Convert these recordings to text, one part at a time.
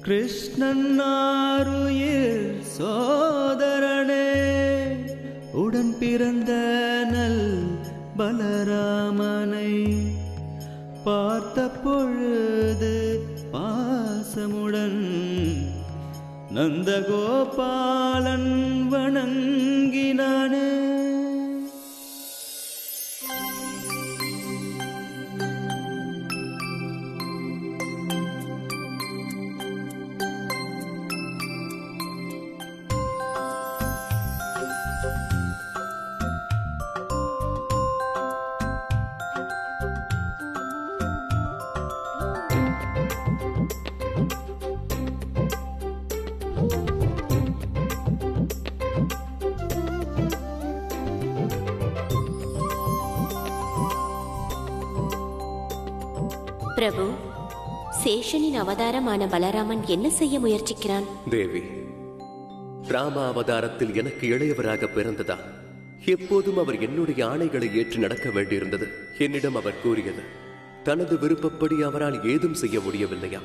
கிருஷ்ணன் ஆருயிர் சோதரனே, உடன் பிறந்த நல் பலராமனை பார்த்த பொழுது பாசமுடன் நந்தகோபாலன் வணங்கினானே. பிரபு, சேஷனின் அவதாரமான பலராமன் என்ன செய்ய முயற்சிக்கிறான்? தேவி, ராம அவதாரத்தில் எனக்கு இளையவராக பிறந்ததா எப்போதும் அவர் என்னுடைய ஆணைகளை ஏற்று நடக்க வேண்டியிருந்தது. என்னிடம் அவர் கூறியது, தனது விருப்பப்படி அவரால் ஏதும் செய்ய முடியவில்லையா?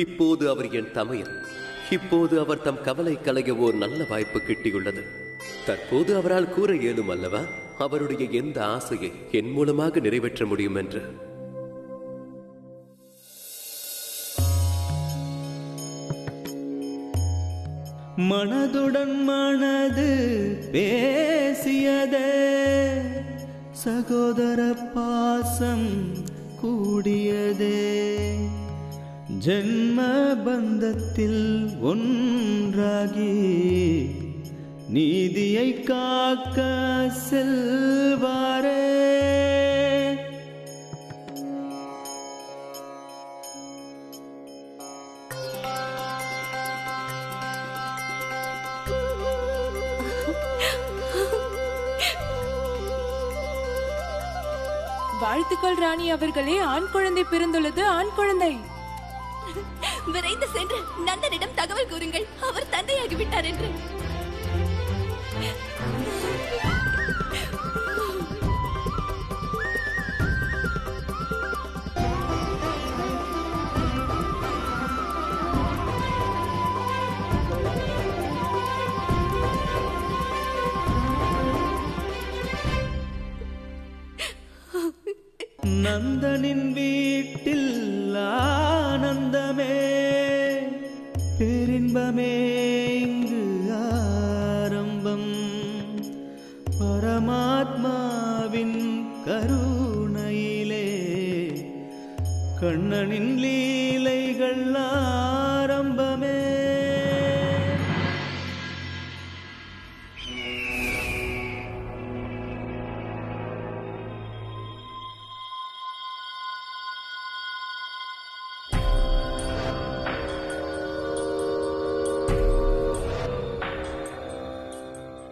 இப்போது அவர் என் தமையன். இப்போது அவர் தம் கவலை களைய ஓர் நல்ல வாய்ப்பு கிட்டியுள்ளது. தற்போது அவரால் கூற இயலும் அல்லவா அவருடைய எந்த ஆசையை என் மூலமாக நிறைவேற்ற முடியும் என்று. மனதுடன் மனது பேசியதே, சகோதர பாசம் கூடியதே, ஜென்ம பந்தத்தில் ஒன்றாகி நீதியை காக்க செல்வாரே. வாழ்த்துக்கள் ராணி அவர்களே, ஆண் குழந்தை பிறந்துள்ளது. ஆண் குழந்தை. விரைந்து சென்று நந்தனிடம் தகவல் கூறுங்கள், அவர் தந்தையாகிவிட்டார் என்று. நந்தனின் வீட்டில் ஆனந்தமே, பேரின்பமே இங்கு ஆரம்பம். பரமாத்மாவின் கருணையிலே கண்ணனின் லீலைகள் ஆரம்பமே.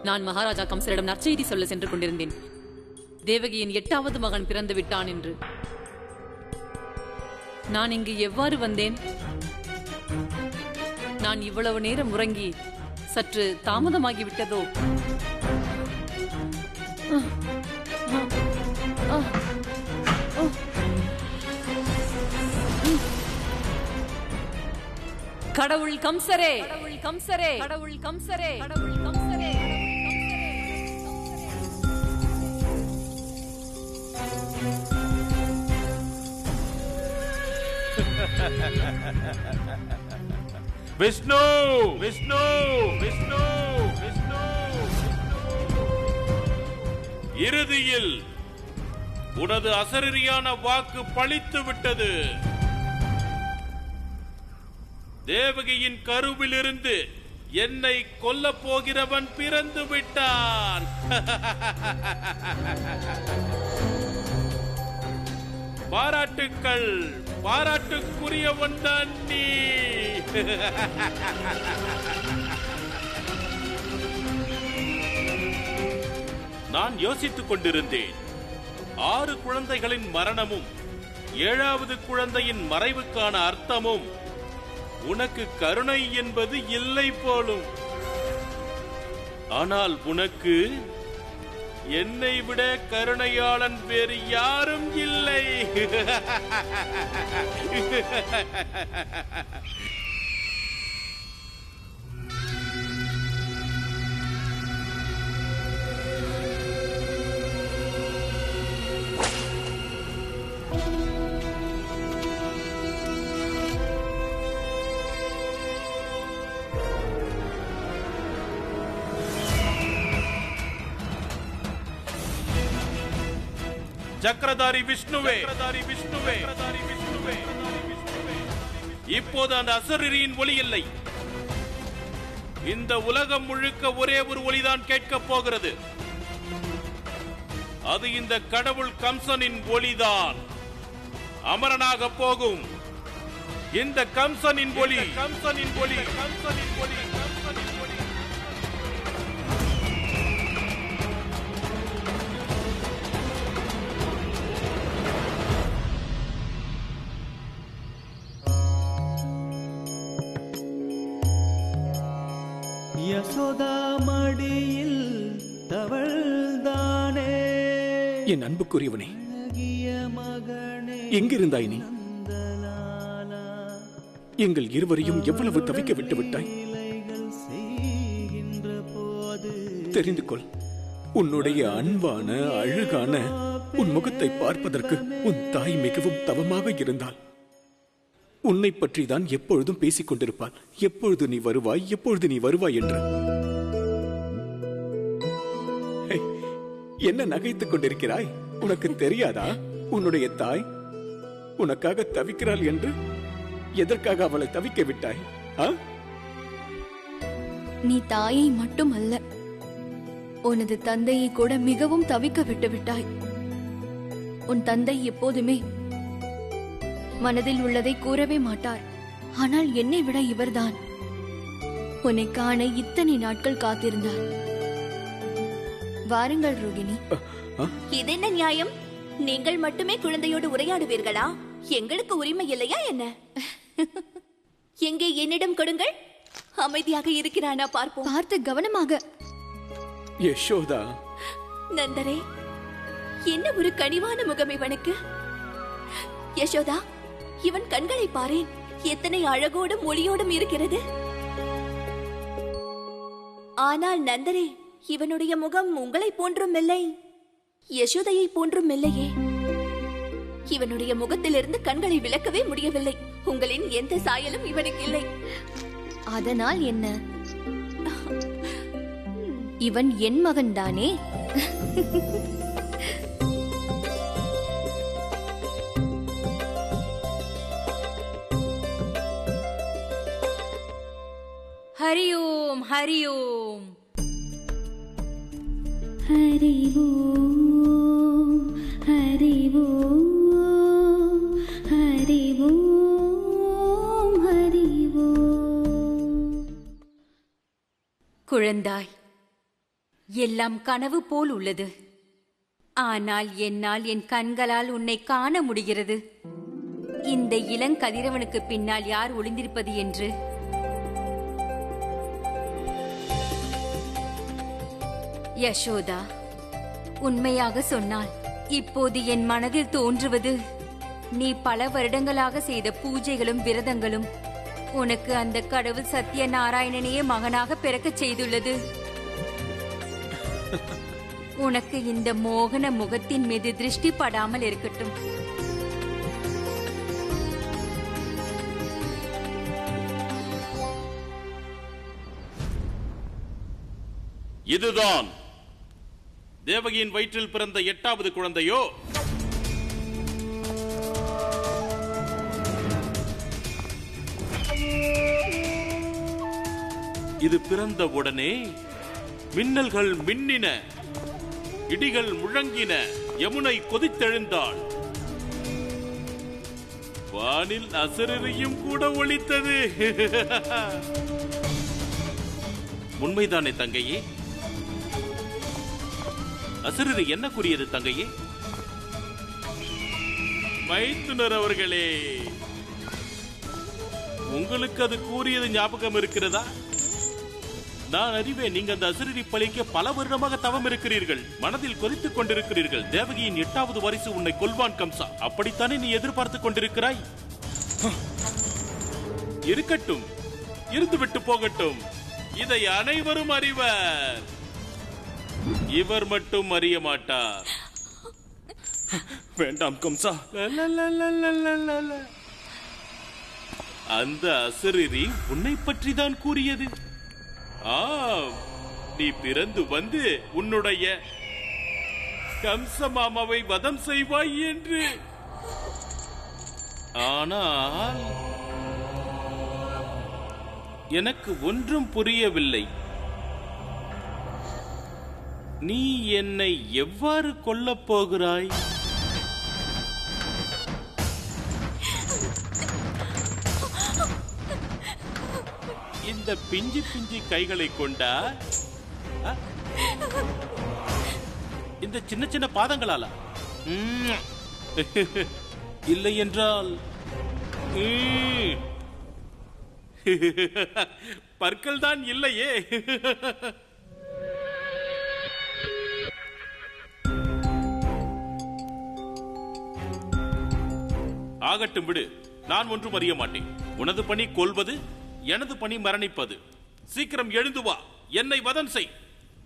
நான் மகாராஜா கம்சரிடம் நற்செய்தி சொல்ல சென்று கொண்டிருந்தேன். தேவகியின் 8வது மகன் பிறந்து விட்டான் என்று. நான் இங்கு எவ்வாறு வந்தேன்? நான் இவ்வளவு நேரம் உறங்கி சற்று தாமதமாகிவிட்டதோ? கடவுள் கம்சரே, கடவுள் கம்சரே, கடவுள் கம்சரே, கடவுள் கம்சரே. விஷ்ணு, விஷ்ணு, விஷ்ணு, விஷ்ணு. இறுதியில் உனது அசரீரியான வாக்கு பலித்து விட்டது. தேவகியின் கருவிலிருந்து என்னை கொல்ல போகிறவன் பிறந்து விட்டான். பாராட்டுக்கள், பாராட்டுக்குரியவன் தான் நீ. நான் யோசித்துக் கொண்டிருந்தேன். 6 குழந்தைகளின் மரணமும் 7வது குழந்தையின் மறைவுக்கான அர்த்தமும் உனக்கு கருணை என்பது இல்லை போலும். ஆனால் உனக்கு என்னை விட கருணையாளன் வேறு யாரும் இல்லை. சக்கரதாரி விஷ்ணுவே, இப்போது அந்த அசரீரியின் ஒலி இல்லை. இந்த உலகம் முழுக்க ஒரே ஒரு ஒலிதான் கேட்கப் போகிறது. அது இந்த கடவுள் கம்சனின் ஒலிதான். அமரனாக போகும் இந்த கம்சனின் ஒலி. யசோதா மடியில் தவழ்தானே என் அன்புக்குரியவனே, மகனே எங்கிருந்தாய் நீ? எங்கள் இருவரையும் எவ்வளவு தவிக்க விட்டு விட்டாய். செய்கின்ற போது தெரிந்து கொள், உன்னுடைய அன்பான அழகான உன் முகத்தை பார்ப்பதற்கு உன் தாய் மிகவும் தவமாக இருந்தாள். உன்னை பற்றி தான் எப்பொழுதும் பேசிக் கொண்டிருப்பாள். எப்பொழுது நீ வருவாய், எப்பொழுது நீ வருவாய் என்று. ஹே, என்ன நகைத்துக் கொண்டிருக்கிறாய்? உனக்கு தெரியாதா உன்னுடைய தாய் உனக்காக தவிக்கிறாள் என்று? எதற்காக அவளை தவிக்க விட்டாய்? நீ தாயை மட்டும் அல்ல, உனது தந்தையை கூட மிகவும் தவிக்க விட்டு விட்டாய். உன் தந்தை எப்போதுமே மனதில் உள்ளதை கூறவே மாட்டார். ஆனால் என்னை விட இவர்தான் உன்னை காண இத்தனை நாட்கள் காத்திருந்தார். வாருங்கள் ரோகிணி. இது என்ன நியாயம்? நீங்கள் மட்டுமே குழந்தையோடு உரையாடுவீர்களா? எங்களுக்கு உரிமை இல்லையா என்ன? எங்கே என்னிடம் கொடுங்கள். அமைதியாக இருக்கிறானா பார்ப்போம். பார்த்து கவனமாக. யசோதா. நந்தரே, என்ன ஒரு கனிவான முகம் இவனுக்கு. யசோதா, இவன் கண்களை பாரேன், எத்தனை அழகோடும் ஒளியோடும் இருக்கிறது. ஆனால் நந்தரே, இவனுடைய முகம் உங்களை போன்றும் இல்லை, யசோதையை போன்றும் இல்லையே. இவனுடைய முகத்திலிருந்து கண்களை விலக்கவே முடியவில்லை. உங்களின் எந்த சாயலும் இவனுக்கு இல்லை. அதனால் என்ன? இவன் என் மகன் தானே. ஹரி ஓம், ஹரி ஓம். ஹரி ஓம், ஹரி ஓம், ஹரி ஓம், ஹரி ஓம். குழந்தாய், எல்லாம் கனவு போல் உள்ளது. ஆனால் என்னால் என் கண்களால் உன்னை காண முடிகிறது. இந்த இளங்கதிரவனுக்கு பின்னால் யார் ஒளிந்திருப்பது என்று. யசோதா, உண்மையாக சொன்னால் இப்போது என் மனதில் தோன்றுவது நீ பல வருடங்களாக செய்த பூஜைகளும் விரதங்களும் உனக்கு அந்த கடவுள் சத்யநாராயணனையே மகனாக பிறக்கச் செய்துள்ளது. உனக்கு இந்த மோகன முகத்தின் மீது திருஷ்டி படாமல் இருக்கட்டும். இதுதான் தேவகியின் வயிற்றில் பிறந்த 8வது குழந்தையோ? இது பிறந்த உடனே மின்னல்கள் மின்னின, இடிகள் முழங்கின, யமுனை கொதித்தெழுந்தாள், வானில் அசரீரியும் கூட ஒலித்தது. உண்மைதானே தங்கையே? அசரீரி என்ன கூறியது தங்கையே? மைத்துனர் அவர்களே, உங்களுக்கு அது கூறியது ஞாபகம் இருக்கிறதா? நான் அறிவேன், நீங்க அந்த அசரீரி பழிக்க பல வருடமாக தவம் இருக்கிறீர்கள், மனதில் கொதித்துக் கொண்டிருக்கிறீர்கள். தேவகியின் 8வது வாரிசு உன்னை கொல்வான் கம்சா, அப்படித்தானே நீ எதிர்பார்த்துக் கொண்டிருக்கிறாய்? இருக்கட்டும், இருந்துவிட்டு போகட்டும். இதை அனைவரும் அறிவர், இவர் மட்டும் அறிய மாட்டார். வேண்டாம் கம்சா. அந்த அசரீரி உன்னை பற்றி தான் கூறியது. ஆம், நீ பிறந்து வந்து உன்னுடைய கம்ச மாமாவை வதம் செய்வாய் என்று. ஆனால் எனக்கு ஒன்றும் புரியவில்லை. நீ என்னை எவ்வாறு கொல்லப் போகிறாய்? இந்த பிஞ்சி பிஞ்சி கைகளை கொண்டா? இந்த சின்ன சின்ன பாதங்களாலா? இல்லை என்றால் பற்கள் தான் இல்லையே. ஆகட்டும் விடு, நான் ஒன்றும் அறிய மாட்டேன். உனது பணி கொல்வது, எனது பணி மரணிப்பது. சீக்கிரம் எழுந்து வா, என்னை வதம் செய்.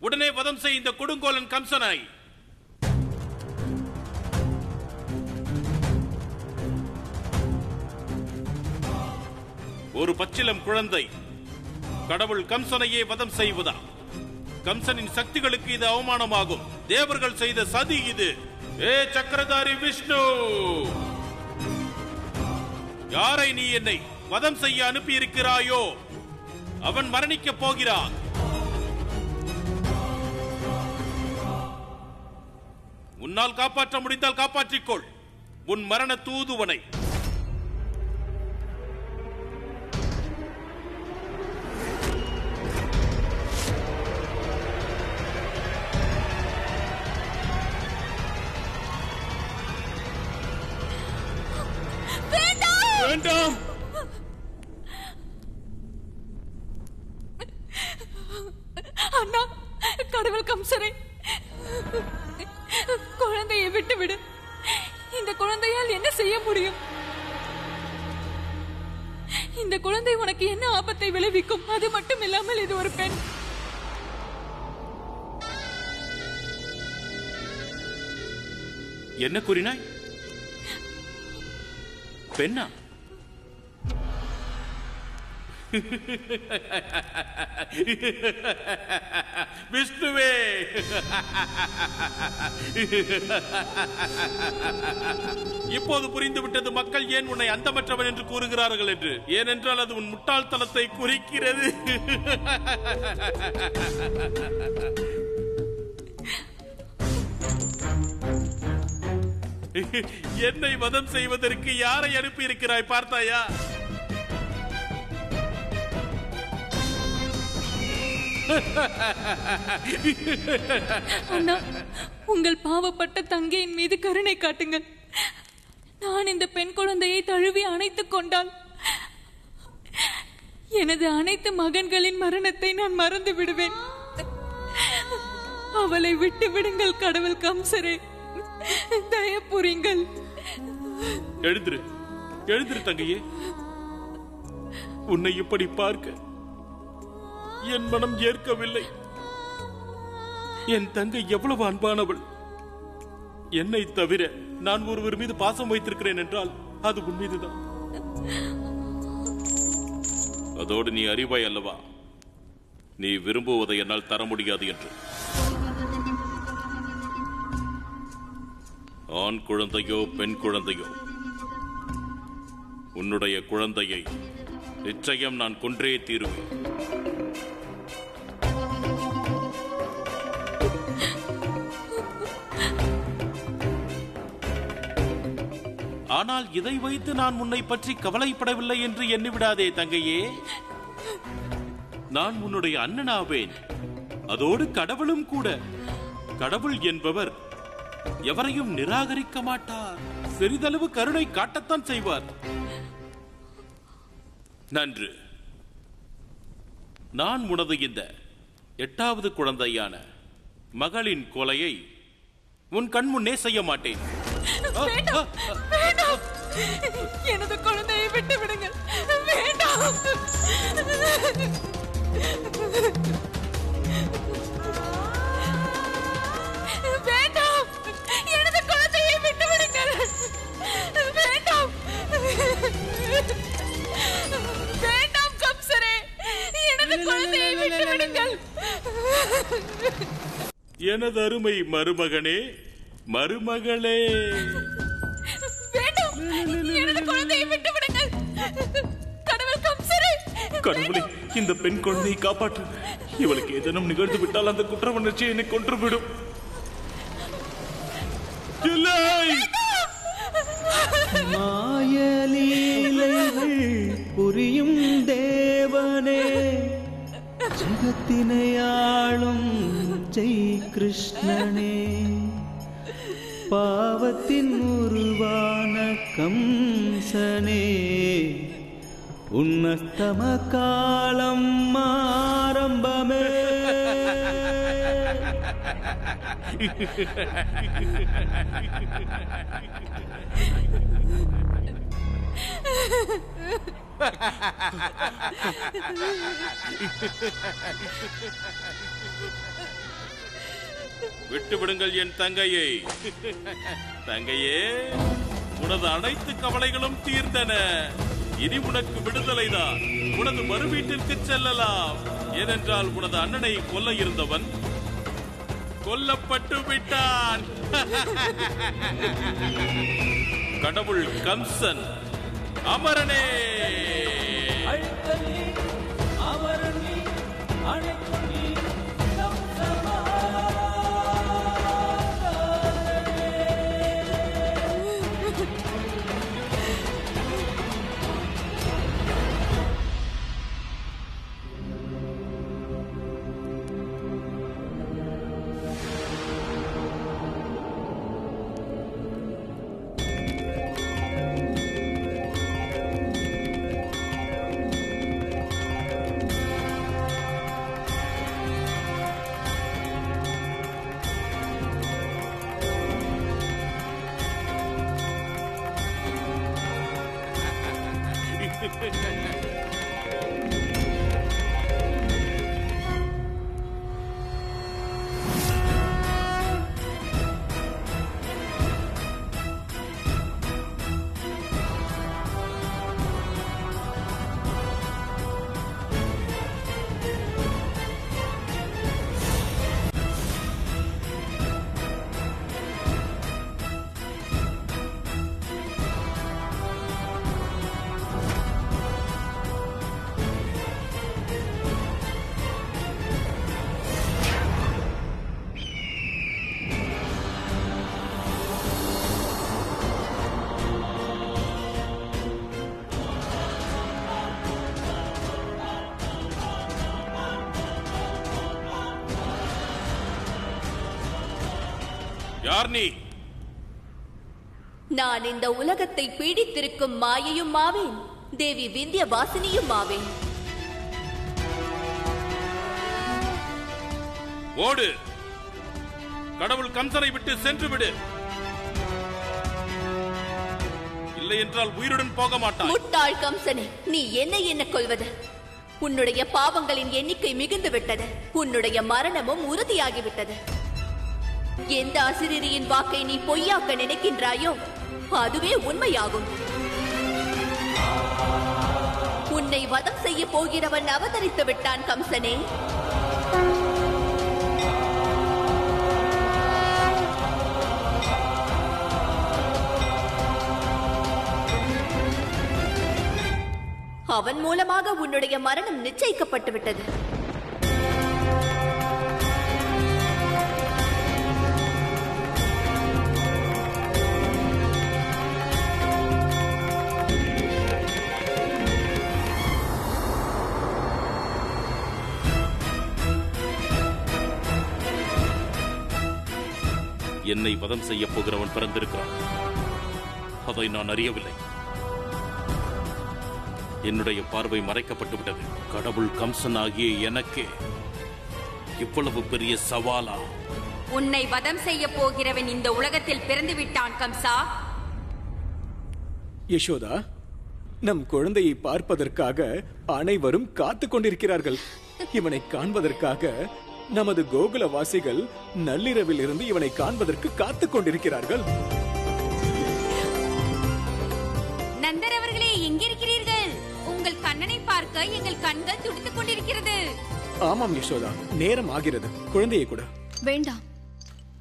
உடனே வதம் செய் இந்த கொடுங்கோலன் கம்சனை. ஒரு பச்சிலம் குழந்தை கடவுள் கம்சனையே வதம் செய்வதா? கம்சனின் சக்திகளுக்கு இது அவமானமாகும். தேவர்கள் செய்த சதி இது. ஏ சக்கரதாரி விஷ்ணு, யாரை நீ என்னை வதம் செய்ய அனுப்பி இருக்கிறாயோ அவன் மரணிக்கப் போகிறான். உன்னால் காப்பாற்ற முடிந்தால் காப்பாற்றிக்கொள் உன் மரண தூதுவனை. வேண்டாம். அண்ணா, கடவுள் கம்சரை, குழந்தையை விட்டுவிடு. இந்த குழந்தையால் என்ன செய்ய முடியும்? இந்த குழந்தை உனக்கு என்ன ஆபத்தை விளைவிக்கும்? அது மட்டும் இல்லாமல் இது ஒரு பெண். என்ன கூறினாய்? பெண்ணா? விஷ்ணுவே, இப்போது புரிந்துவிட்டது மக்கள் ஏன் உன்னை அந்தமற்றவன் என்று கூறுகிறார்கள் என்று. ஏனென்றால் அது உன் முட்டாள்தனத்தை குறிக்கிறது. என்னை வதம் செய்வதற்கு யாரை அனுப்பி இருக்கிறாய் பார்த்தாயா? அண்ணா, உங்கள் பாவப்பட்ட தங்கையின் மீது கருணை காட்டுங்கள். நான் இந்த பெண் குழந்தையை தழுவி அணைத்துக் கொண்டால் எனது அனைத்து மகன்களின் மரணத்தை நான் மறந்து விடுவேன். அவளை விட்டு விடுங்கள் கடவுள் கம்சரே, தயப்புரிங்கள். எழுந்திரு, எழுந்திரு தங்கையே. உன்னை இப்படி பார்க்க என் மனம் ஏற்கவில்லை. என் தங்கை எவ்வளவு அன்பானவள். என்னை தவிர நான் ஒருவர் மீது பாசம் வைத்திருக்கிறேன் என்றால் அது உன் மீதுதான். அதோடு நீ அறிவாய் அல்லவா, நீ விரும்புவதை என்னால் தர முடியாது என்று. ஆண் குழந்தையோ பெண் குழந்தையோ, உன்னுடைய குழந்தையை நிச்சயம் நான் கொன்றே தீருவேன். ஆனால் இதை வைத்து நான் உன்னை பற்றி கவலைப்படவில்லை என்று எண்ணிவிடாதே தங்கையே. நான் உன்னுடைய அண்ணனாவேன், அதோடு கடவுளும் கூட. கடவுள் என்பவர் எவரையும் நிராகரிக்க மாட்டார். சிறிதளவு கருணை காட்டத்தான் செய்வார். நன்று, நான் உனது இந்த 8வது குழந்தையான மகளின் கொலையை உன் கண் முன்னே செய்ய மாட்டேன். எனது குழந்தையை விட்டு விடுங்கள். வேண்டாம். வேண்டாம், எனது குழந்தையை விட்டு விடுங்கள். வேண்டாம், வேண்டாம் கம்சரே, எனது குழந்தையை விட்டு விடுங்கள். எனது அருமை மருமகனே, மருமகளே, வேண்டாம், எனது குழந்தையை விட்டு விடுங்கள். கடவுள் கம்சரே, கடவுளே, இந்த பெண் குழந்தையை காப்பாற்று. இவளுக்கு ஏதேனும் நிகழ்ந்து விட்டால் அந்த குற்ற உணர்ச்சி என்னை கொன்றுவிடும். இல்லை, மாயலீலைகள் புரியும் தேவனே, ஜகத்தினையாளும் ஜெய் கிருஷ்ணனே, பாவத்தின் உருவான கம்சனே, உன்னஸ்தம காலம் ஆரம்பமே. விட்டு விடுங்கள் என் தங்கையை. தங்கையே, உனது அனைத்து கவலைகளும் தீர்ந்தன. இனி உனக்கு விடுதலைதான். உனது மறு வீட்டிற்கு செல்லலாம். ஏனென்றால் உனது அண்ணனை கொல்ல இருந்தவன் கொல்லப்பட்டு விட்டான். கடவுள் கம்சன் அமரனே. யார் நீ? நான் இந்த உலகத்தை பீடித்திருக்கும் மாயையும் ஆவேன், தேவி விந்திய வாசினியும் ஆவேன். ஓடு, கடவுள் கம்சனை விட்டு சென்று விடு. இல்லை என்றால் உயிருடன் போக மாட்டாய். முட்டாள் கம்சனே, நீ என்ன கொள்வது? உன்னுடைய பாவங்களின் எண்ணிக்கை மிகுந்து விட்டது. உன்னுடைய மரணமும் உறுதியாகிவிட்டது. எந்த அசிரியின் வாக்கை நீ பொய்யாக்க நினைக்கின்றாயோ அதுவே உண்மையாகும். உன்னை வதம் செய்ய போகிறவன் அவதரித்து விட்டான் கம்சனே. அவன் மூலமாக உன்னுடைய மரணம் நிச்சயிக்கப்பட்டு விட்டது. என்னை வதம் செய்ய போகிறவன் பிறந்திருக்கிறான். அதை நான் அறியவில்லை. என்னுடைய பார்வை மறைக்கப்பட்டு விட்டது. கடவுள் கம்சன் ஆகிய எனக்கே இவ்வளவு பெரிய சவாலா? உன்னை வதம் செய்ய போகிறவன் இந்த உலகத்தில் பிறந்து விட்டான் கம்சா. யசோதா, நம் குழந்தையை பார்ப்பதற்காக அனைவரும் காத்துக் கொண்டிருக்கிறார்கள். இவனை காண்பதற்காக நமது கோகுலவாசிகள் நள்ளிரவில் இருந்து இவனை காண்பதற்கு காத்துக் கொண்டிருக்கிறார்கள். நந்தர் அவர்களே, எங்கிருக்கிறீர்கள்? உங்கள் கண்ணனை பார்க்க எங்கள் கண்கள் துடித்துக் கொண்டிருக்கிறது. ஆமாம் யசோதா, நேரம் ஆகிறது. குழந்தையை கூட வேண்டாம்.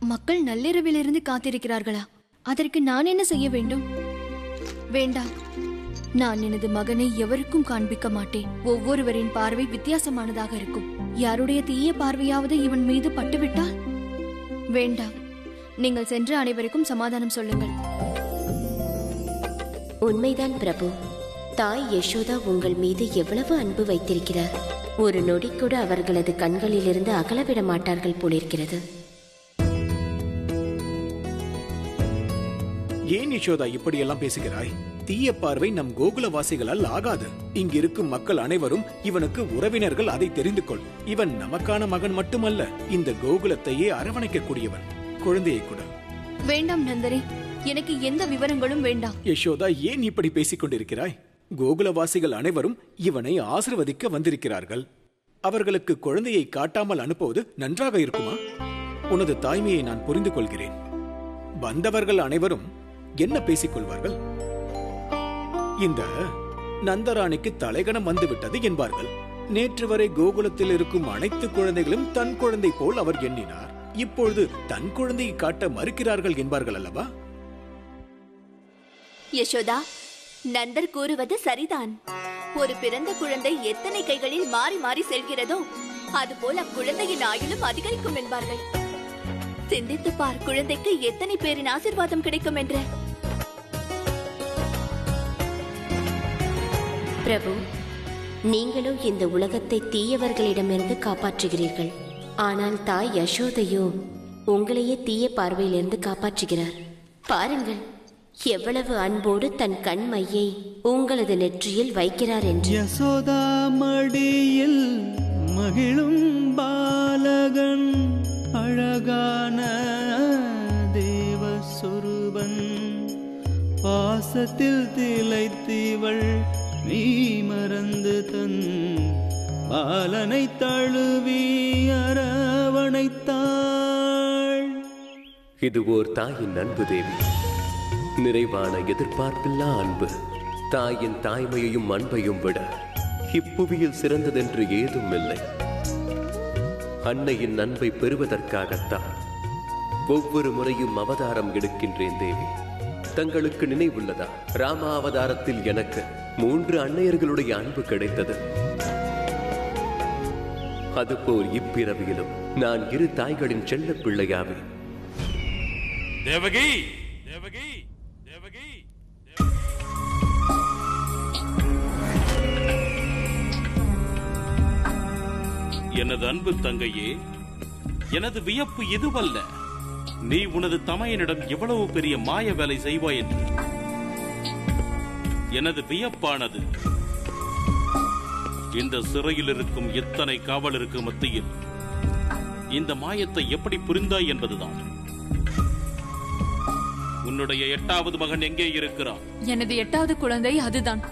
மக்கள் நள்ளிரவிலிருந்து காத்திருக்கிறார்களா? அதற்கு நான் என்ன செய்ய வேண்டும்? வேண்டாம், நான் எனது மகனை எவருக்கும் காண்பிக்க மாட்டேன். ஒவ்வொருவரின் பார்வை வித்தியாசமானதாக இருக்கும். யாருடைய தீய பார்வையாவது இவன் மீது பட்டுவிட்டால்? வேண்டாம், நீங்கள் சென்று அனைவருக்கும் சமாதானம் சொல்லுங்கள். உண்மைதான் பிரபு. தாய் யசோதா உங்கள் மீது எவ்வளவு அன்பு வைத்திருக்கிறார். ஒரு நொடி கூட அவர்களது கண்களிலிருந்து அகலவிட மாட்டார்கள் போலிருக்கிறது. ஏன் யசோதா இப்படியெல்லாம் பேசுகிறாய்? தீய பார்வை நம் கோகுலவாசிகளால் ஆகாது. இங்கிருக்கும் மக்கள் அனைவரும் இவனுக்கு உறவினர்கள், அதை தெரிந்து கொள். இவன் நமக்கான மகன் மட்டுமல்ல, இந்த கோகுலத்தையே அரவணைக்கக்கூடியவன். குழந்தையை கூட. வேண்டாம் நந்தரே, எனக்கு எந்த விவரங்களும் வேண்டாம். யசோதா, ஏன் இப்படி பேசிக் கொண்டிருக்கிறாய்? கோகுலவாசிகள் அனைவரும் இவனை ஆசிர்வதிக்க வந்திருக்கிறார்கள். அவர்களுக்கு குழந்தையை காட்டாமல் அனுப்புவது நன்றாக இருக்குமா? உனது தாய்மையை நான் புரிந்து கொள்கிறேன். வந்தவர்கள் அனைவரும் என்ன பேசிக் கொள்வார்கள்? இந்த நந்தராணிக்கு தலைகணம் வந்துவிட்டது என்பார்கள். நேற்று வரை கோகுலத்தில் இருக்கும் அனைத்து குழந்தைகளும் தன் குழந்தை போல் அவர் எண்ணினார். இப்பொழுது தன் குழந்தையை காட்ட மறுக்கிறார்கள் என்பார்கள் அல்லவா? யசோதா, நந்தர் கூறுவது சரிதான். ஒரு பிறந்த குழந்தை எத்தனை கைகளில் மாறி மாறி செல்கிறதோ அதுபோல் அக்குழந்தையின் ஆயுளும் அதிகரிக்கும் என்பார்கள். சிந்தித்து பார், குழந்தைக்கு எத்தனை பேரின் ஆசீர்வாதம் கிடைக்கும் என்று. பிரபு, நீங்களும் இந்த உலகத்தை தீயவர்களிடமிருந்து காப்பாற்றுகிறீர்கள். ஆனால் தாய் யசோதையோ உங்களையே தீய பார்வையிலிருந்து காப்பாற்றுகிறார். பாருங்கள், எவ்வளவு அன்போடு தன் கண்மையை உங்களது நெற்றியில் வைக்கிறார் என்று. யசோதா மடியில் மகிழும் பாலகன், அழகான தேவஸ்வரூபன், பாசத்தில் திளைத்திவள் நீ மறந்து தன் பாலனை தழுவி அரவணைத்தாள். இது ஓர் தாயின் அன்பு தேவி, நிறைவான எதிர்பார்ப்பில்லா அன்பு. தாயின் தாய்மையையும் அன்பையும் விட இப்புவியில் சிறந்ததென்று ஏதும் இல்லை. அன்னையின் அன்பை பெறுவதற்காகத்தான் ஒவ்வொரு முறையும் அவதாரம் எடுக்கின்றேன் தேவி. தங்களுக்கு நினைவுள்ளதா? ராம அவதாரத்தில் எனக்கு 3 அன்னையர்களுடைய அன்பு கிடைத்தது. அதுபோல் இப்பிறவியிலும் நான் 2 தாய்களின் செல்ல பிள்ளையாவேன். தேவகி, தேவகி, தேவகி. எனது அன்பு தங்கையே, எனது வியப்பு இதுவல்ல, நீ உனது தமையனிடம் எவ்வளவு பெரிய மாய வேலை செய்வாய் என்று. எனது வியப்பானது இந்த சிறையில் இருக்கும் எத்தனை காவலருக்கு மத்தியில் இந்த மாயத்தை எப்படி புரிந்தாய் என்பதுதான். உன்னுடைய 8வது மகன் எங்கே இருக்கிறான்? எனது 8வது குழந்தை அதுதான்.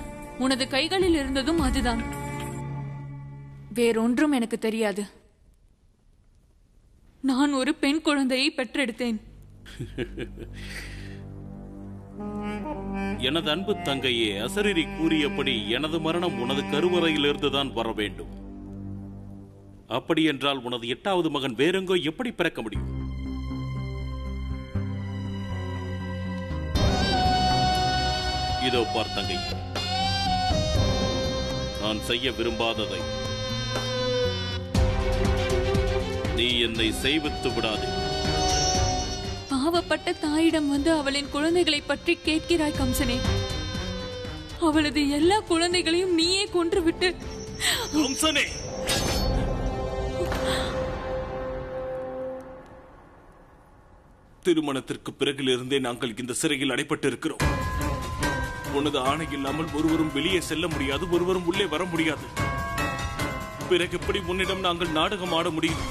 உனது கைகளில் இருந்ததும் அதுதான். வேறொன்றும் எனக்கு தெரியாது. நான் ஒரு பெண் குழந்தையை பெற்றெடுத்தேன். எனது அன்பு தங்கையே, அசரீரி கூறியபடி எனது மரணம் உனது கருவறையிலிருந்துதான் வர வேண்டும். அப்படி என்றால் உனது 8வது மகன் வேறெங்கோ எப்படி பிறக்க முடியும்? இதோ பார் தங்கை, நான் செய்ய விரும்பாததை நீ என்னை செய்வித்து விடாதே. பாவப்பட்ட தாயிடம் வந்து அவளின் குழந்தைகளை பற்றி கேட்கிறாய் கம்சனே. அவளது எல்லா குழந்தைகளையும் நீயே கொன்றுவிட்டு. கம்சனே, திருமணத்திற்கு பிறகிலிருந்தே நாங்கள் இந்த சிறையில் அடைப்பட்டு இருக்கிறோம். உனது ஆணை இல்லாமல் ஒருவரும் வெளியே செல்ல முடியாது, ஒருவரும் உள்ளே வர முடியாது. பிறகு எப்படி உன்னிடம் நாங்கள் நாடகம் ஆட முடியும்?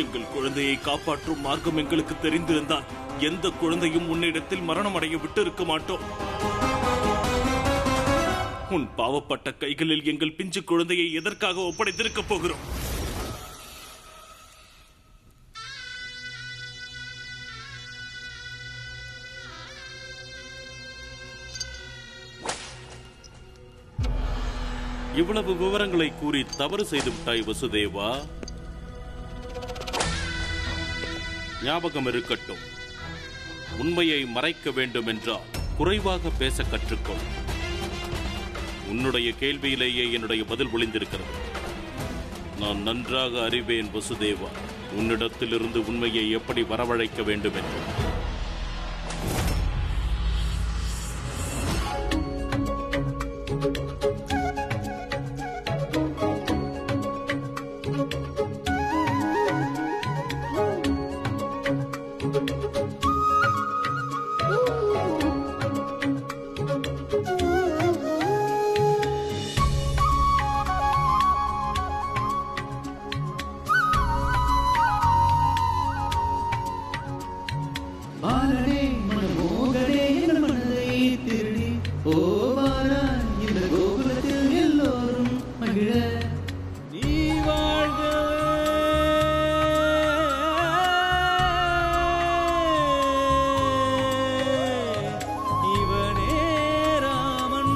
எங்கள் குழந்தையை காப்பாற்றும் மார்க்கம் எங்களுக்கு தெரிந்திருந்தால் எந்த குழந்தையும் உன்னிடத்தில் மரணம் அடைய விட்டு இருக்க மாட்டோம். உன் பாவப்பட்ட கைகளில் எங்கள் பிஞ்சு குழந்தையை எதற்காக ஒப்படைத்திருக்க போகிறோம்? இவ்வளவு விவரங்களை கூறி தவறு செய்து விட்டாய் வசுதேவா. ஞாபகம் இருக்கட்டும், உண்மையை மறைக்க வேண்டும் என்றால் குறைவாக பேச கற்றுக்கொள். உன்னுடைய கேள்வியிலேயே என்னுடைய பதில் ஒளிந்திருக்கிறது. நான் நன்றாக அறிவேன் வசுதேவா, உன்னிடத்திலிருந்து உண்மையை எப்படி வரவழைக்க வேண்டும் என்று. பாலனே மனமோகனே என் மனதை திருடி ஓவாரா இந்த கோகுலத்தில் எல்லோரும் மகிழ நீ வாழ்கவே. இவனே ராமன்.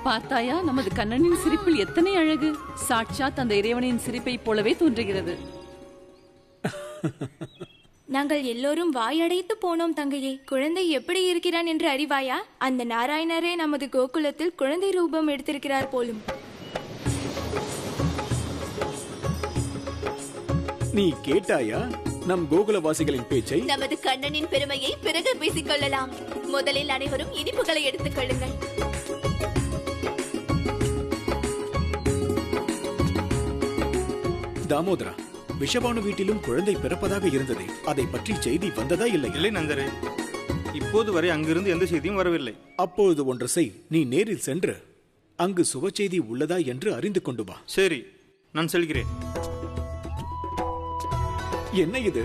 பார்த்தாயா, நமது கண்ணனின் சிரிப்பில் எத்தனை அழகு! சாட்சாத் அந்த இறைவனின் சிரிப்பை போலவே தோன்றுகிறது. நாங்கள் எல்லோரும் வாயடைத்து போனோம் தங்கையே. குழந்தை எப்படி இருக்கிறான் என்று அறிவாயா? அந்த நாராயணரே நமது கோகுலத்தில் குழந்தை ரூபம் எடுத்திருக்கிறார் போலும். நீ கேட்டாயா நம் கோகுலவாசிகளின் பேச்சை? நமது கண்ணனின் பெருமையை பிறகு பேசிக் கொள்ளலாம். முதலில் அனைவரும் இனிப்புகளை எடுத்துக் கொள்ளுங்கள். தாமோதரா, விஷபானு வீட்டிலும் குழந்தை பிறப்பதாக இருந்ததே, அதை பற்றி செய்தி வந்ததா இல்லை? இல்லை நந்தரே, இப்போது வரை அங்கிருந்து எந்த செய்தியும் வரவில்லை. அப்பொழுது ஒன்று செய், நீ நேரில் சென்று அங்கு சுப செய்தி உள்ளதா என்று அறிந்து கொண்டு வா. சரி, நான் செல்கிறேன். என்ன இது?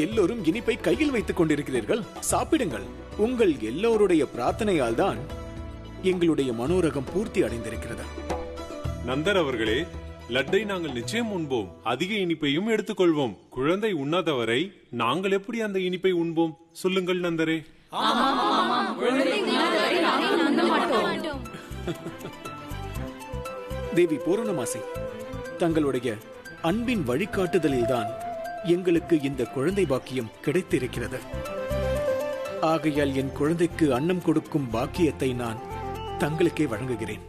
எல்லோரும் இனிப்பை கையில் வைத்துக் கொண்டிருக்கிறீர்கள். சாப்பிடுங்கள். உங்கள் எல்லோருடைய பிரார்த்தனையால் தான் எங்களுடைய மனோரகம் பூர்த்தி அடைந்திருக்கிறது. நந்தர் அவர்களே, லட்டை நாங்கள் நிச்சயம் உண்போம். அதிக இனிப்பையும் எடுத்துக்கொள்வோம். குழந்தை உண்ணாதவரை நாங்கள் எப்படி அந்த இனிப்பை உண்போம்? சொல்லுங்கள் நந்தரே. தேவி பூரணமாசி, தங்களுடைய அன்பின் வழிகாட்டுதலில்தான் எங்களுக்கு இந்த குழந்தை பாக்கியம் கிடைத்திருக்கிறது. ஆகையால் என் குழந்தைக்கு அன்னம் கொடுக்கும் பாக்கியத்தை நான் தங்களுக்கே வழங்குகிறேன்.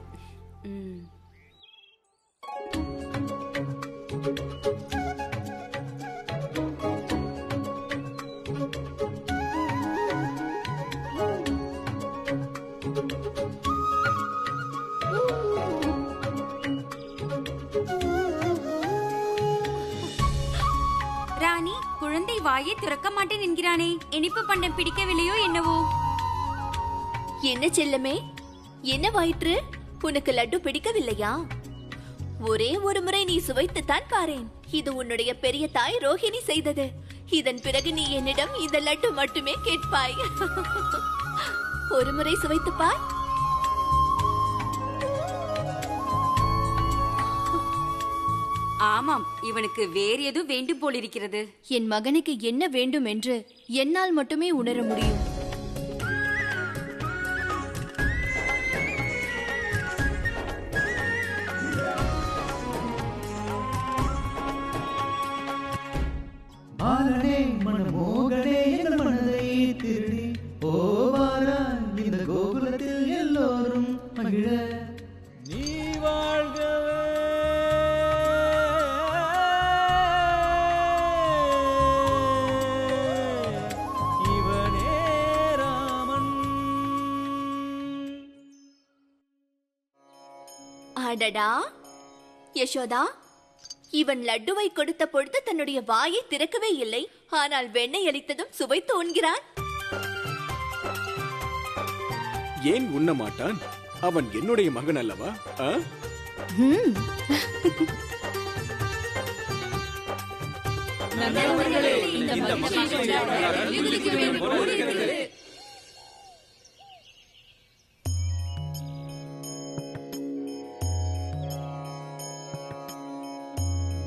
ராணி, குழந்தை வாயை திறக்க மாட்டேன் என்கிறானே, இனிப்பு பண்டம் பிடிக்கவில்லையோ என்னவோ? என்ன செல்லமே, என்னவாயிற்று? உனக்கு லட்டு பிடிக்கவில்லையா? ஒரே ஒரு முறை நீ சுவைத்துத்தான் பாரேன். இது உன்னுடைய பெரிய தாய் ரோஹிணி செய்தது. இதன் பிறகு நீ என்னிடம் இந்த லட்டு மட்டுமே கேட்பாய். ஒரு முறை சுவைத்து பார். ஆமாம், இவனுக்கு வேறு ஏதோ வேண்டும் போலிருக்கிறது. என் மகனுக்கு என்ன வேண்டும் என்று என்னால் மட்டுமே உணர முடியும். பாலனே மனமோகனே என் மனதை திருடி ஓவாரா இந்த கோகுலத்தில் எல்லோரும் மகிழ நீ வாழ்கவே. இவனே ராமன். அடடா யசோதா, இவன் லட்டுவை கொடுத்த பொழுது தன்னுடைய வாயை திறக்கவே இல்லை. ஆனால் வெண்ணெய் அளித்ததும் சுவைத்து உண்கிறான். ஏன் உண்ண மாட்டான்? அவன் என்னுடைய மகன் அல்லவா?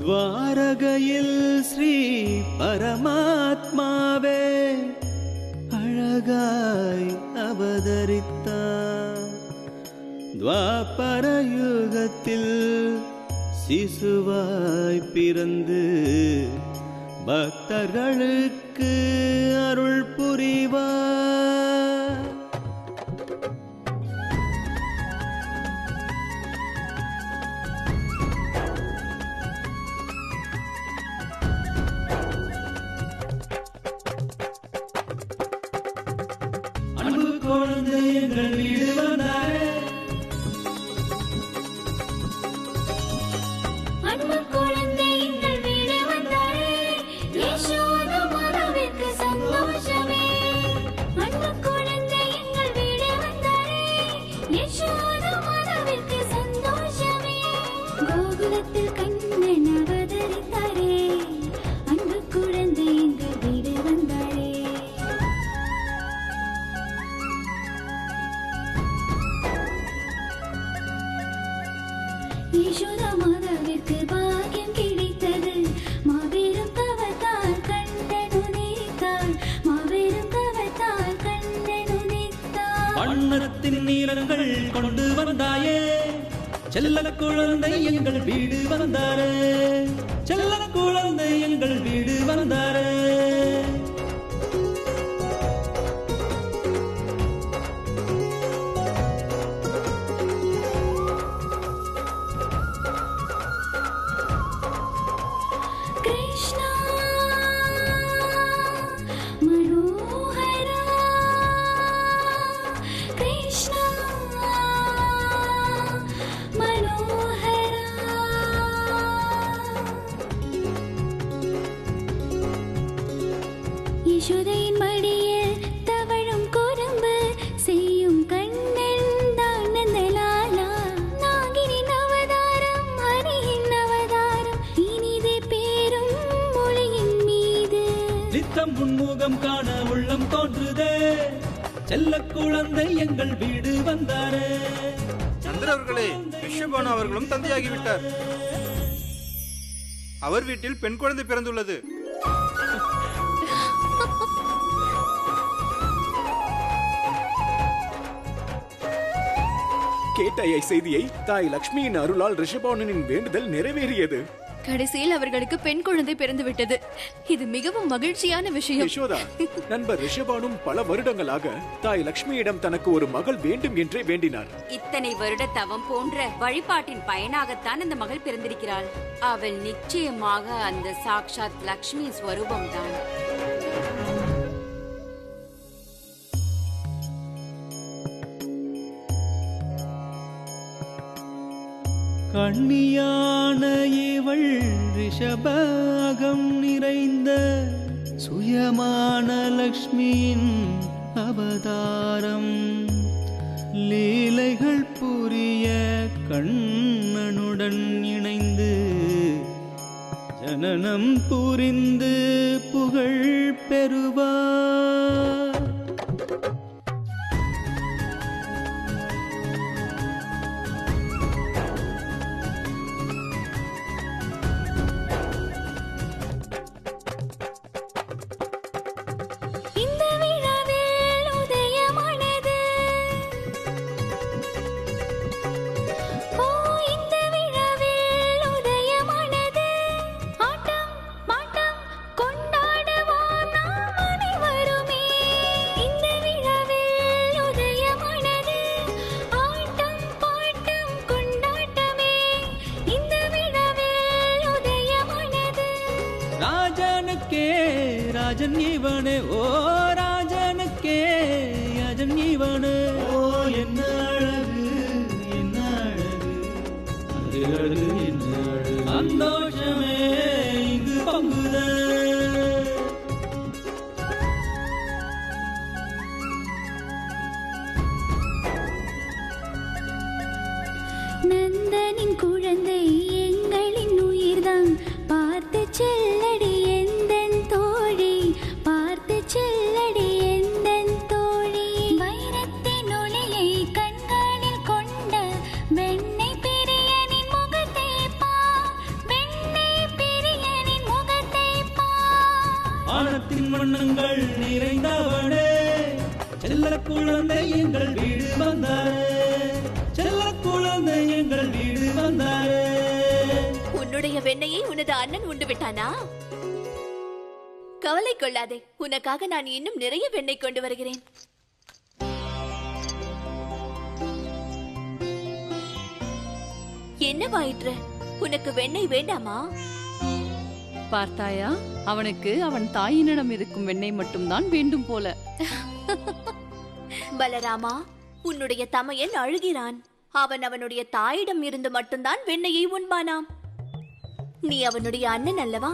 துவாரகையில் ஸ்ரீ பரமாத்மாவே அழகாய் அவதரித்தார். துவாபர யுகத்தில் சிசுவாய் பிறந்து பக்தர்களுக்கு அருள் புரிவார். அன்பு குழந்தை எங்கள் வீடு வந்தாரே, அன்பு குழந்தை எங்கள் வீடு வந்தாரே, யசோதா மாதாவிற்கு சந்தோஷமே. அன்பு குழந்தை எங்கள் வீடு வந்தாரே, யசோதா மாதாவிற்கு சந்தோஷமே. கோகுலத்தில் கண்ணன் அவதரித்தாரே, அன்பு குழந்தை எங்கள் வீடு வந்தாரே. யசோதா மாதாவிற்கு பாக்கியம் கிடைத்தது, மாபெரும் தவத்தால் கண்ணன் உதித்தார், மாபெரும் தவத்தால் கண்ணன் உதித்தார். வண்ணத்தின் நீரங்கள் கொண்டு வந்தாயே, செல்ல குழந்தை எங்கள் வீடு வந்தாரே, செல்ல குழந்தை எங்கள் வீடு வந்தாரே. கிருஷ்ணா மனோஹரா, கிருஷ்ணா மனோஹரா. யசோதையின் மடியில் தவழும் குறும்பு செய்யும் கண்ணன் தான் நந்தலாலா. நாகினின் அவதாரம், ஹரியின் அவதாரம், இனிதே பேரும் மொழியின் மீது. நித்தம் உன்முகம் காண உள்ளம் தோன்றுதே, செல்ல குழந்தை எங்கள் வீடு வந்தாரே. சந்திர அவர்களே, ரிஷபானு அவர்களும் தந்தையாகிவிட்டார். அவர் வீட்டில் பெண் குழந்தை பிறந்துள்ளது. கேட்டாய் செய்தியை? தாய் லக்ஷ்மியின் அருளால் ரிஷபானனின் வேண்டுதல் நிறைவேறியது. கடைசியில் அவர்களுக்கு பெண் குழந்தை பிறந்து விட்டது. இது மிகவும் மகிழ்ச்சியான விஷயம். யசோதா, நண்பர் ரிஷபானும் பல வருடங்களாக தாய் லக்ஷ்மியிடம் தனக்கு ஒரு மகள் வேண்டும் என்றே வேண்டினார். இத்தனை வருட தவம் போன்ற வழிபாட்டின் பயனாகத்தான் அந்த மகள் பிறந்திருக்கிறாள். அவள் நிச்சயமாக அந்த சாக்ஷாத் லக்ஷ்மி ஸ்வரூபம்தான். கண்ணியான இவள் ரிஷபாகம் நிறைந்த சுயமான லக்ஷ்மியின் அவதாரம். லீலைகள் புரிய கண்ணனுடன் இணைந்து ஜனனம் புரிந்து புகழ் பெறுவார். இந்த விழாவில் உதயமானது, ஓ இந்த விழாவில் உதயமானது. ஆட்டம் பாட்டம் கொண்டாடுவோம் நாம் அனைவருமே. இந்த விழாவில் உதயமானது, ஆட்டம் பாட்டம் கொண்டாட்டமே. இந்த விழாவில் உதயமானது. ராஜனுக்கே ராஜன் இவனே, ஓ ராஜனுக்கே ராஜன் இவனே. ஓ என்ன அழகு, என்ன அழகு, அது அழகு, என்ன அழகு. சந்தோஷமே இங்கு பொங்குதே. நந்தனின் குழந்தை எங்களின் உயிர்தான், பார்த்து செல்லடி எந்தன் தோழி, பார்த்து செல்லடி எந்தன் தோழி. வைரத்தின் ஒளியை கண்களில் கொண்ட வெண்ணை பிரியனின் முகத்தை பார், வெண்ணை எங்கள் வீடு வந்தாரே, செல்ல குழந்தை எங்கள் வீடு வந்தாரே. உன்னுடைய வெண்ணையை உனது அண்ணன் உண்டு விட்டானா? கவலை கொள்ளாதே, உனக்காக நான் இன்னும் நிறைய வெண்ணெய் கொண்டு வருகிறேன். என்னவாயிற்று? உனக்கு வெண்ணெய் வேண்டாமா? பார்த்தாயா, அவனுக்கு அவன் தாயினிடம் இருக்கும் வெண்ணெய் மட்டும்தான் வேண்டும் போல. பலராமா, உன்னுடைய தமையன் அழுகிறான். அவன் அவனுடைய தாயிடம் இருந்து மட்டும்தான் வெண்ணெயை உண்பானாம். நீ அவனுடைய அண்ணன் அல்லவா?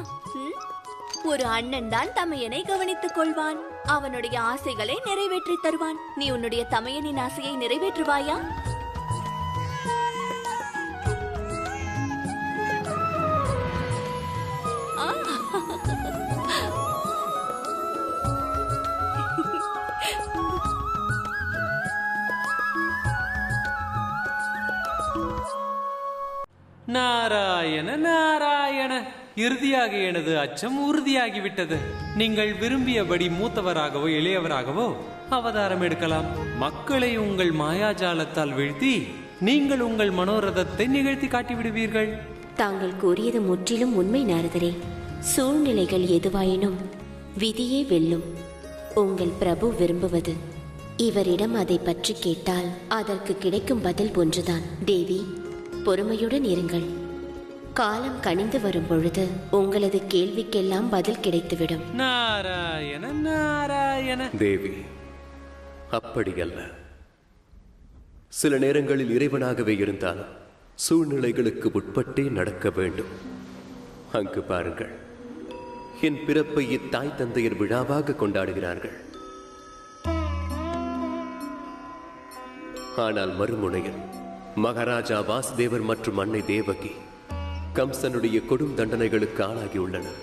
ஒரு அண்ணன் தான் தமையனை கவனித்துக் கொள்வான், அவனுடைய ஆசைகளை நிறைவேற்றி தருவான். நீ உன்னுடைய தமையனின் ஆசையை நிறைவேற்றுவாயா? நாராயண நாராயண, இறுதியாக எனது அச்சம் உறுதியாகிவிட்டது. நீங்கள் விரும்பியபடி மூத்தவராகவோ இளையவராகவோ அவதாரம் எடுக்கலாம். மக்களை உங்கள் மாயாஜாலத்தால் வீழ்த்தி நீங்கள் உங்கள் மனோரதத்தை நிகழ்த்தி காட்டிவிடுவீர்கள். தாங்கள் கூறியது முற்றிலும் உண்மை நாரதரே. சூழ்நிலைகள் எதுவாயினும் விதியே வெல்லும். உங்கள் பிரபு விரும்புவது இவரிடம் அதை பற்றி கேட்டால் அதற்கு கிடைக்கும் பதில் ஒன்றுதான். தேவி, பொறுமையுடன் இருங்கள். காலம் கனிந்து வரும் பொழுது உங்களது கேள்விக்கெல்லாம் பதில் கிடைத்துவிடும். நாராயண நாராயண. தேவி, அப்படியல்ல. சில நேரங்களில் இறைவனாகவே இருந்தாலும் சூழ்நிலைகளுக்கு உட்பட்டே நடக்க வேண்டும். அங்கு பாருங்கள், என் பிறப்பை இத்தாய் தந்தையர் விழாவாக கொண்டாடுகிறார்கள். ஆனால் மறுமுனையில் மகாராஜா வாசுதேவர் மற்றும் அன்னை தேவகி கம்சனுடைய கொடும் தண்டனைகளுக்கு ஆளாகியுள்ளனர்.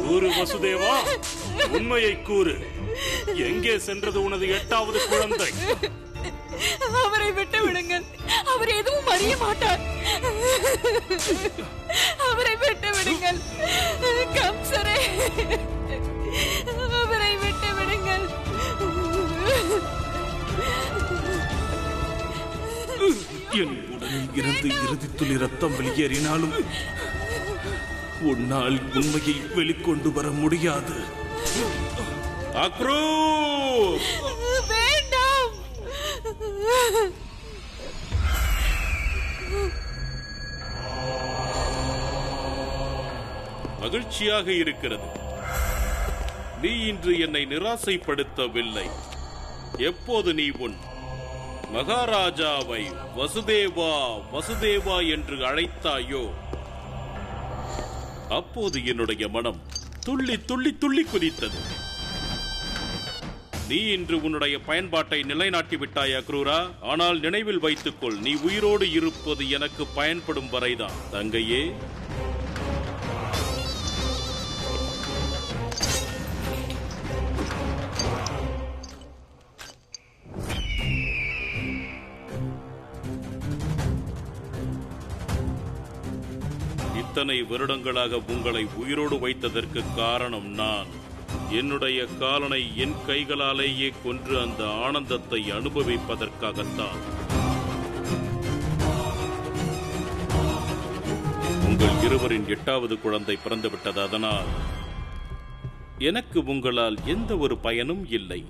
கூறு வசுதேவா, உண்மையை கூறு. எங்கே சென்றது உனது 8வது குழந்தை? அவரை விட்டு விடுங்கள், அவர் எதுவும் அறிய மாட்டார். அவரை விட்டு விடுங்கள் கம்சரே, அவரை விட்டு விடுங்கள். என் உடலில் இருந்து இறுதி துளி ரத்தம் வெளியேறினாலும் உன்னால் உண்மையை வெளிக்கொண்டு வர முடியாது. வேண்டாம். மகிழ்ச்சியாக இருக்கிறது. நீ இன்று என்னை நிராசைப்படுத்தவில்லை. எப்போது நீ உன் மகாராஜாவை வசுதேவா வசுதேவா என்று அழைத்தாயோ, அப்போது என்னுடைய மனம் துள்ளி துள்ளி துள்ளி குதித்தது. நீ இன்று உன்னுடைய பயன்பாட்டை நிலைநாட்டி விட்டாய் அக்ரூரா. ஆனால் நினைவில் வைத்துக்கொள், நீ உயிரோடு இருப்பது எனக்கு பயன்படும் வரைதான் தங்கையே. இத்தனை வருடங்களாக உங்களை உயிரோடு வைத்ததற்கு காரணம் நான். என்னுடைய காலனை என் கைகளாலேயே கொன்று அந்த ஆனந்தத்தை அனுபவிப்பதற்காகத்தான். உங்கள் இருவரின் 8வது குழந்தை பிறந்துவிட்டது. அதனால் எனக்கு உங்களால் எந்த ஒரு பயனும் இல்லை.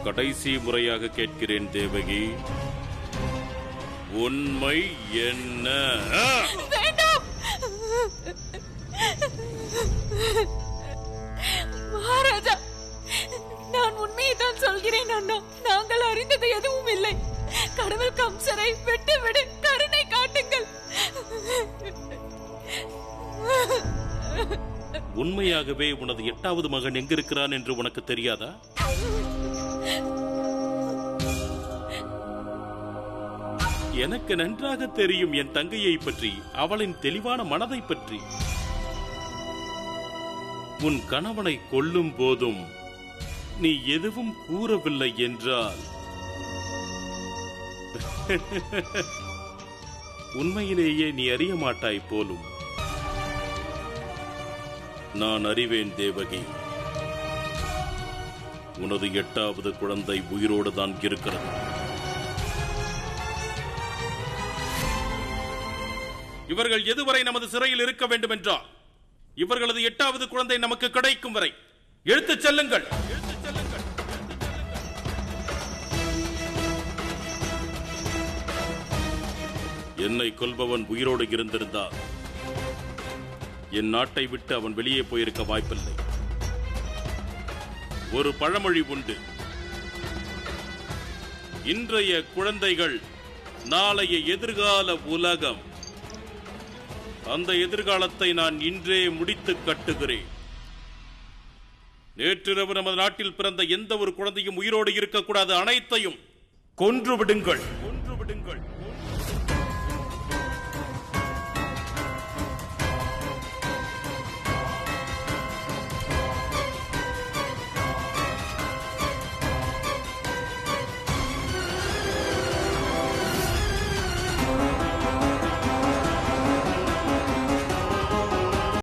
கடைசி முறையாக கேட்கிறேன் தேவகி, உண்மை என்ன? வேண்டாம் மகாராஜா, நான் உண்மையை தான் சொல்கிறேன் அண்ணா. நாங்கள் அறிந்தது எதுவும் இல்லை. கடவுள் கம்சரை விட்டுவிடு, கருணை காட்டுங்கள். உண்மையாகவே உனது 8வது மகன் எங்கிருக்கிறான் என்று உனக்கு தெரியாதா? எனக்கு நன்றாக தெரியும் என் தங்கையை பற்றி, அவளின் தெளிவான மனதை பற்றி. உன் கணவனை கொல்லும் போதும் நீ எதுவும் கூறவில்லை என்றால் உண்மையிலேயே நீ அறிய மாட்டாய் போலும். நான் அறிவேன் தேவகி. உனது 8வது குழந்தை உயிரோடு தான் இருக்கிறது. இவர்கள் எதுவரை நமது சிறையில் இருக்க வேண்டும் என்றால் இவர்களது 8வது குழந்தை நமக்கு கிடைக்கும் வரை எடுத்துச் செல்லுங்கள். என்னை கொல்பவன் உயிரோடு இருந்திருந்தால் என் நாட்டை விட்டு அவன் வெளியே போயிருக்க வாய்ப்பில்லை. ஒரு பழமொழி உண்டு, இன்றைய குழந்தைகள் நாளைய எதிர்கால உலகம். அந்த எதிர்காலத்தை நான் இன்றே முடித்து கட்டுகிறேன். நேற்றிரவு நமது நாட்டில் பிறந்த எந்த ஒரு குழந்தையும் உயிரோடு இருக்கக்கூடாது. அனைத்தையும் கொன்று விடுங்கள்.